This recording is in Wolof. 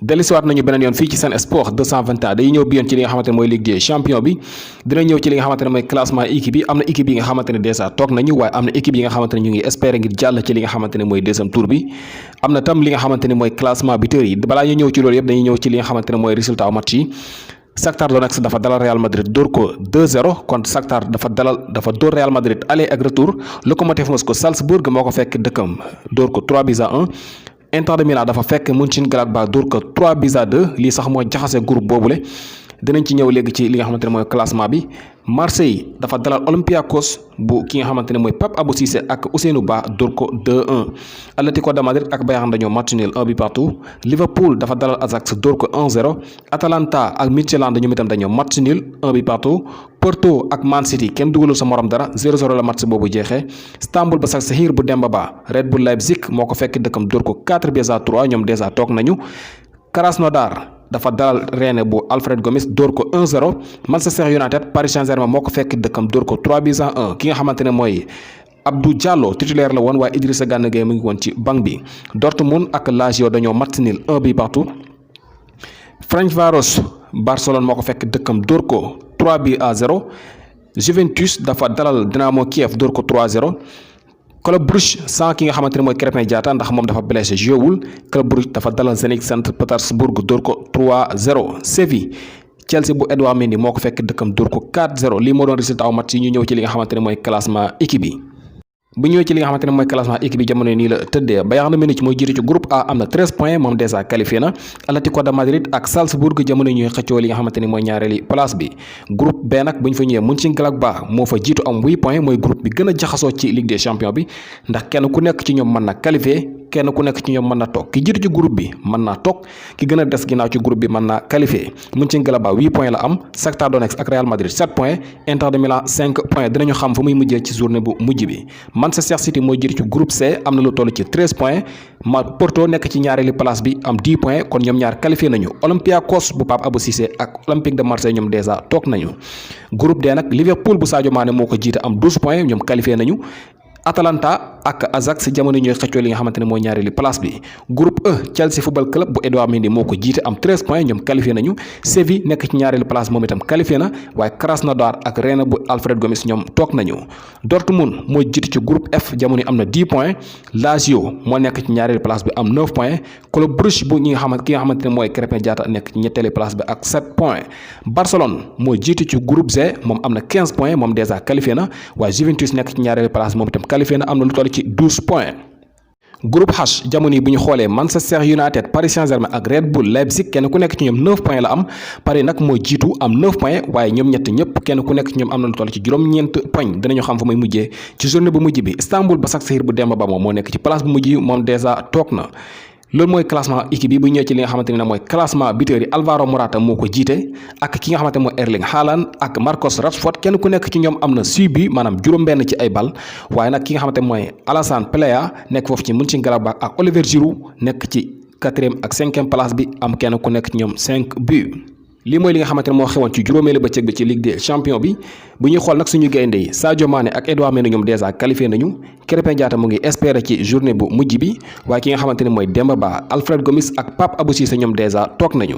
dellusiwaat nañu beneen yoon fii ci Sen Sport 221 day ñëw bi yoon ci li nga xamante ne mooy Ligue des champions bi dina ñëw ci li nga xamante ne mooy classement équipe yi am na équipe yi nga xamante ne déjà toog nañu waaye am na équipe yi nga xamante ne ñu ngi espérer ngir jàll ci li nga xamante ne mooy deuxième tour bi am na tam li nga xamante ne mooy classement buteur yi balaa ñu ñëw ci loolu yëpp dañuy ñëw ci li nga xamante ne mooy résultat match yi. Shakhtar Donetsk dafa dalal Real Madrid dóor ko 2-0 kon Shakhtar dafa dóor Real Madrid aller ak retour Lokomotiv Moscou Salzbourg moo ko fekk dëkkam dóor ko 3-1 Inter de Milan dafa fekk Mönchengladbach dóor ko 3-2 lii sax moo jaxase groupe boobule dinañ ci ñëw léegi ci li nga xamante ne mooy classement bi. Marseille dafa dalal Olympiakos bu ki nga xamante ne mooy Pape Abou Cissé ak Ousseynou Ba dóor ko 2-1 Atlético de Madrid ak Bayern dañoo match nul 1 but partout Liverpool dafa dalal Ajax dóor ko 1-0 Atalanta ak Midtjylland ñoom itam dañoo match nul 1 but partout Porto ak Man City kenn dugalul sa morom dara 0-0 la match boobu jeexee Istanbul Başakşehir bu Demba Ba Red Bull Leipzig moo ko fekk dëkkam dóor ko 4-3 ñoom déjà toog nañu Krasnodar dafa dalal Rennes bu Alfred Gomis dóor ko 1-0 Manchester United Paris Saint-Germain moo ko fekk dëkkam dóor ko 3-1 ki nga xamante ne mooy Abdou Diallo titulaire la woon waaye Idrissa Gana Gueye mu ngi woon ci banc bi Dortmund ak Lazio dañoo match nul 1 but partout Ferencváros Barcelone moo ko fekk dëkkam dóor ko 3-0 Juventus dafa dalal Dynamo Kiev dóor ko 3-0 Club Brugge sans ki nga xamante ne mooy Krépin Diatta ndax moom dafa blessé jouéwul Club Brugge dafa dalal Zenit Saint-Pétersbourg dóor ko 3-0 Séville Chelsea bu Edouard Mendy moo ko fekk dëkkam dóor ko 4-0 lii moo doon résultat match yi ñu ñëw ci li nga xamante ne mooy classement équipe yi. bu ñëwee ci li nga xamante ne mooy classement équipe yi jamono nii la tëddee Bayern Munich mooy jiitu ci groupe A am na 13 points moom déjà qualifié na Atlético de Madrid ak Salzbourg jamono ñuy xëccoo li nga xamante ne mooy ñaareeli place bi groupe B nag bu ñu fa ñëwee Mönchengladbach moo fa jiitu am 8 points mooy groupe bi gën a jaxasoo ci Ligue des champions bi ndax kenn ku nekk ci ñoom mën na qualifié kenn ku nekk ci ñoom mën na toog ki jiitu ci groupe bi mën naa toog ki gën a des ginnaaw ci groupe bi mën naa qualifié Mönchengladbach 8 points la am Shakhtar Donetsk ak Real Madrid 7 points Inter de Milan 5 points dinañu xam fu muy mujjee ci journée bu mujj bi Manchester City mooy jiitu ci groupe C am na lu toll ci 13 points Porto nekk ci ñaareeli place bi am 10 points kon ñoom ñaar qualifié nañu Olympiakos bu Pape Abou Cissé ak Olympique de Marseille ñoom déjà toog nañu groupe D nag Liverpool bu Sadio Mané moo ko jiite am 12 points ñoom qualifié nañu Atalanta ak Ajax jamono ñooy xëccoo li nga xamante ne mooy ñaareeli place bi groupe E Chelsea football club bu Edouard Mendy moo ko jiite am 13 points ñoom qualifié nañu Séville nekk ci ñaareeli place moom itam qualifié na waaye Krasnodar ak Rennes bu Alfred Gomis ñoom toog nañu Dortmund moo jiite ci groupe F jamono am na 10 points Lazio moo nekk ci ñaareeli place bi am 9 points Club Brugge bu ki nga xamante ne mooy Krépin Diatta nekk ci ñetteeli place bi ak 7 points Barcelone moo jiite ci groupe G moom am na 15 points moom déjà qualifié na waaye Juventus nekk ci ñaareeli place moom itam qualifié na am na lu toll ci 12 points groupe H jamono yi bu ñu xoolee Manchester United Paris Saint-Germain ak Red Bull Leipzig kenn ku nekk ci ñoom 9 points la am Paris nag moo jiitu am 9 points waaye ñoom ñett ñëpp kenn ku nekk ci ñoom am na lu toll ci juróom-ñeent points dinañu xam fa muy mujjee ci journée bu mujj bi Istanbul Başakşehir bu Demba Ba moom moo nekk ci place bu mujj moom déjà toog na loolu mooy classement équipe yi bu ñëwee ci li nga xamante ne mooy classement buteur yi Alvaro Morata moo ko jiite ak ki nga xamante ne mooy Erling Haaland ak Marcus Rashford kenn ku nekk ci ñoom am na 6 buts maanaam juróom-benn ci ay bal waaye nag ki nga xamante ne mooy Alassane Plea nekk foofu ci Mönchengladbach ak Oliver Giroud nekk ci 4e ak 5e place bi am kenn ku nekk ci ñoom 5 buts. lii mooy li nga xamante ne moo xewoon ci juróomeelu bëccëg bi ci Ligue des champions bi bu ñuy xool nag suñu gaynde yi Sadio Mané ak Edouard Mendy ñoom déjà qualifié nañu Krépin Diatta mu ngi espérer ci journée bu mujj bi waaye ki nga xamante ne mooy Demba Ba Alfred Gomis ak Pape Abou Cissé ñoom déjà toog nañu